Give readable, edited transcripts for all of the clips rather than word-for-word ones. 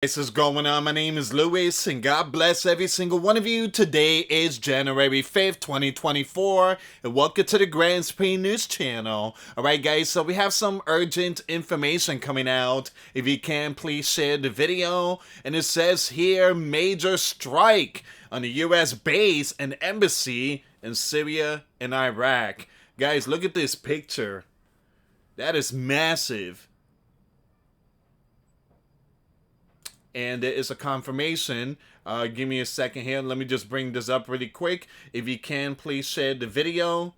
This is going on. My name is Louis, and God bless every single one of you. Today is January 5th, 2024, and welcome to the Grand Supremenews channel. Alright, guys, so we have some urgent information coming out. If you can, please share the video. And it says here, major strike on the U.S. base and embassy in Syria and Iraq. Guys, look at this picture. That is massive. And there is a confirmation. Give me a second here. Let me just bring this up really quick. If you can, please share the video.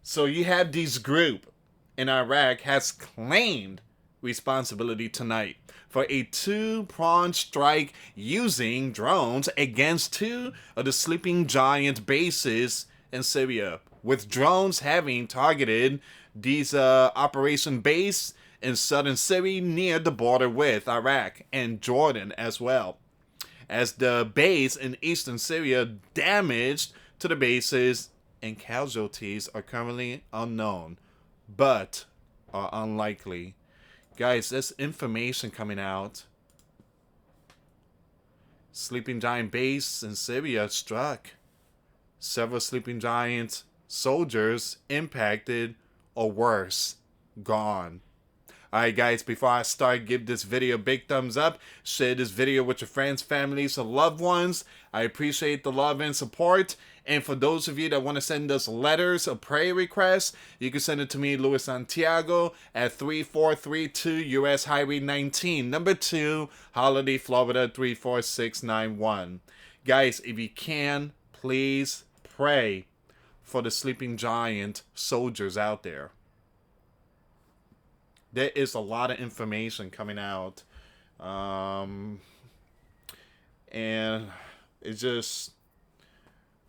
So you have this group in Iraq has claimed responsibility tonight for a two-pronged strike using drones against two of the sleeping giant bases in Syria, with drones having targeted these operation base in southern Syria near the border with Iraq and Jordan as well, as the base in eastern Syria damaged to the bases, and casualties are currently unknown but are unlikely. Guys, there's information coming out. Sleeping Giant base in Syria struck. Several Sleeping Giant soldiers impacted, or worse, gone. Alright guys, before I start, give this video a big thumbs up. Share this video with your friends, families, and loved ones. I appreciate the love and support. And for those of you that want to send us letters or prayer requests, you can send it to me, Louis Santiago, at 3432 US Highway 19, number 2, Holiday, Florida 34691. Guys, if you can, please pray for the Sleeping Giant soldiers out there. There is a lot of information coming out. And it's just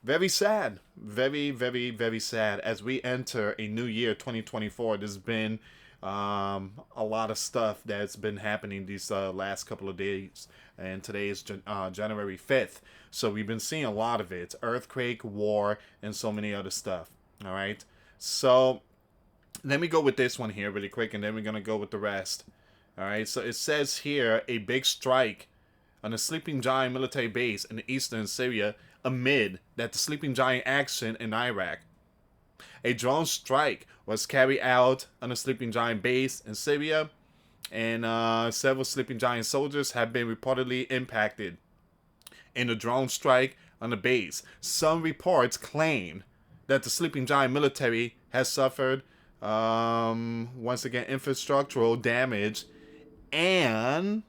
very sad. Very, very, very sad. As we enter a new year, 2024, there's been a lot of stuff that's been happening these last couple of days. And today is January 5th. So we've been seeing a lot of it. Earthquake, war, and so many other stuff. All right. So let me go with this one here really quick, and then we're going to go with the rest. Alright, so it says here, a big strike on a Sleeping Giant military base in eastern Syria amid that the Sleeping Giant action in Iraq. A drone strike was carried out on a Sleeping Giant base in Syria, and several Sleeping Giant soldiers have been reportedly impacted in a drone strike on the base. Some reports claim that the Sleeping Giant military has suffered once again, infrastructural damage and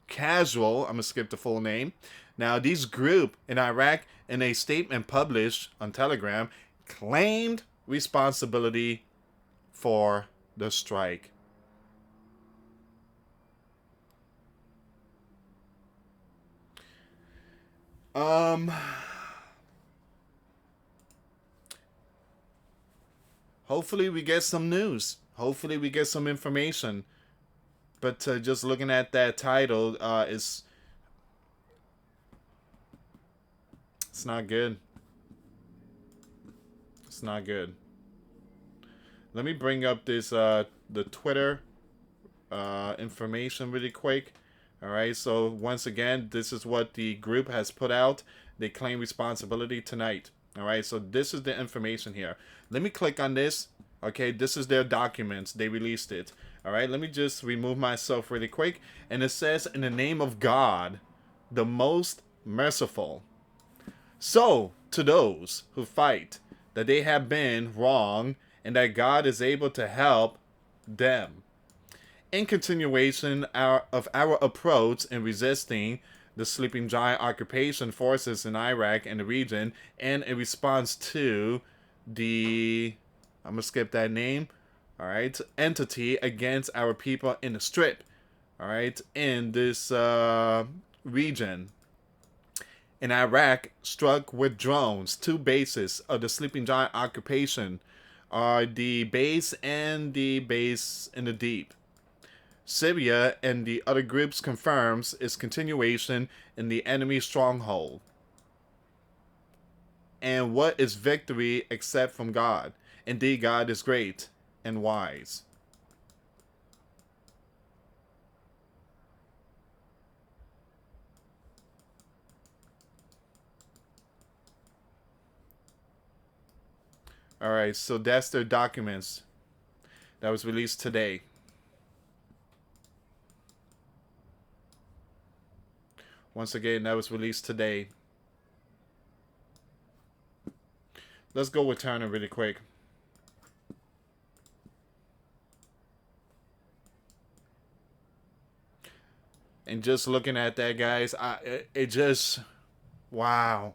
casual. I'm gonna skip the full name. Now, these group in Iraq, in a statement published on Telegram, claimed responsibility for the strike. Hopefully we get some news. Hopefully we get some information. But just looking at that title, it's not good. It's not good. Let me bring up this the Twitter information really quick. All right. So once again, this is what the group has put out. They claim responsibility tonight. All right, so this is the information here. Let me click on this. Okay, this is their documents. They released it. All right, let me just remove myself really quick. And it says, in the name of God, the most merciful. So, to those who fight that they have been wrong and that God is able to help them. In continuation of our approach in resisting the Sleeping Giant occupation forces in Iraq and the region, and in response to the, I'm going to skip that name, all right, entity against our people in the Strip, all right, in this region. In Iraq, struck with drones, two bases of the Sleeping Giant occupation are the base and the base in the deep. Syria and the other groups confirms its continuation in the enemy stronghold. And what is victory except from God? Indeed, God is great and wise. All right, so that's their documents that was released today. Once again, that was released today. Let's go with Turner really quick. And just looking at that, guys, it just, wow.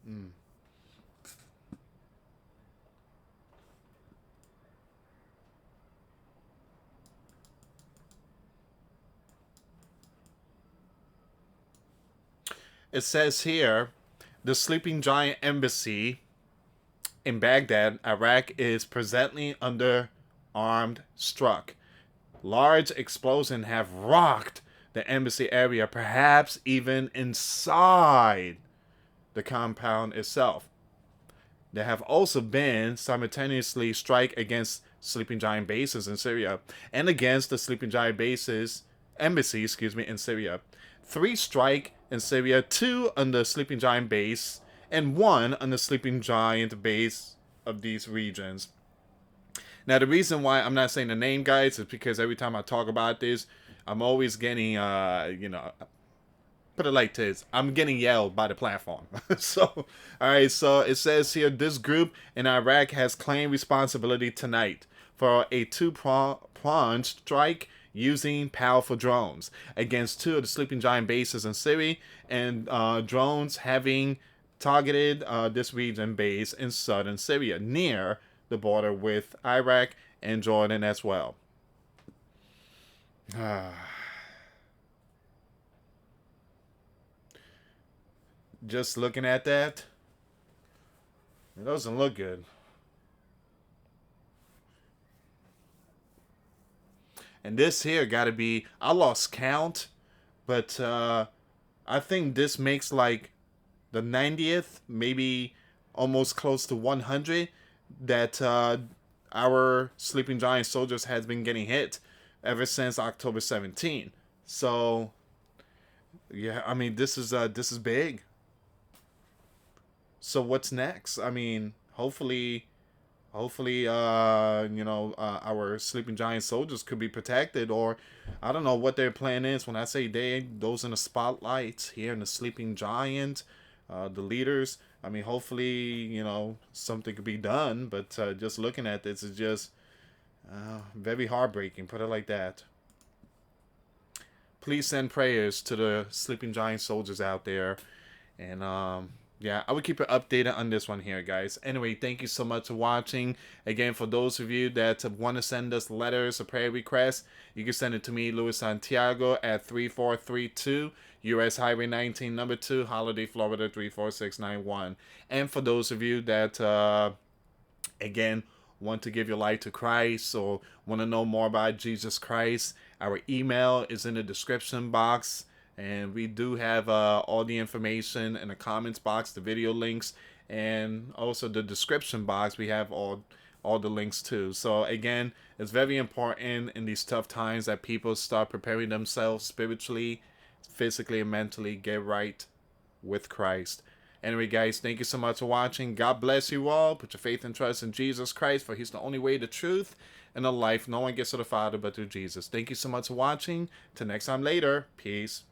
Mm. It says here, the Sleeping Giant Embassy in Baghdad, Iraq, is presently under armed struck. Large explosions have rocked the embassy area, perhaps even inside the compound itself. There have also been simultaneously strike against Sleeping Giant bases in Syria and against the Sleeping Giant bases embassy, in Syria. 3 strike in Syria, 2 on the Sleeping Giant base, and 1 on the Sleeping Giant base of these regions. Now, the reason why I'm not saying the name, guys, is because every time I talk about this, I'm always getting, put it like this, I'm getting yelled by the platform. So, all right, so it says here, this group in Iraq has claimed responsibility tonight for a 2-pronged strike using powerful drones against 2 of the Sleeping Giant bases in Syria, and drones having targeted this region base in southern Syria near the border with Iraq and Jordan as well. Just looking at that, it doesn't look good. And this here got to be, I lost count, but I think this makes like the 90th, maybe almost close to 100, that our Sleeping Giant soldiers has been getting hit ever since October 17. So, yeah, I mean, this is big. So what's next? I mean, hopefully, our Sleeping Giant soldiers could be protected, or I don't know what their plan is. When I say they, those in the spotlights here in the Sleeping Giant, the leaders. I mean, hopefully, something could be done. But just looking at this is just very heartbreaking. Put it like that. Please send prayers to the Sleeping Giant soldiers out there, and yeah, I will keep you updated on this one here, guys. Anyway, thank you so much for watching. Again, for those of you that want to send us letters or prayer requests, you can send it to me, Louis Santiago, at 3432 US Highway 19, number 2, Holiday, Florida 34691. And for those of you that, again, want to give your life to Christ or want to know more about Jesus Christ, our email is in the description box. And we do have all the information in the comments box, the video links, and also the description box. We have all the links too. So again, it's very important in these tough times that people start preparing themselves spiritually, physically, and mentally, get right with Christ. Anyway, guys, thank you so much for watching. God bless you all. Put your faith and trust in Jesus Christ, for He's the only way, the truth, and the life. No one gets to the Father but through Jesus. Thank you so much for watching. Till next time later. Peace.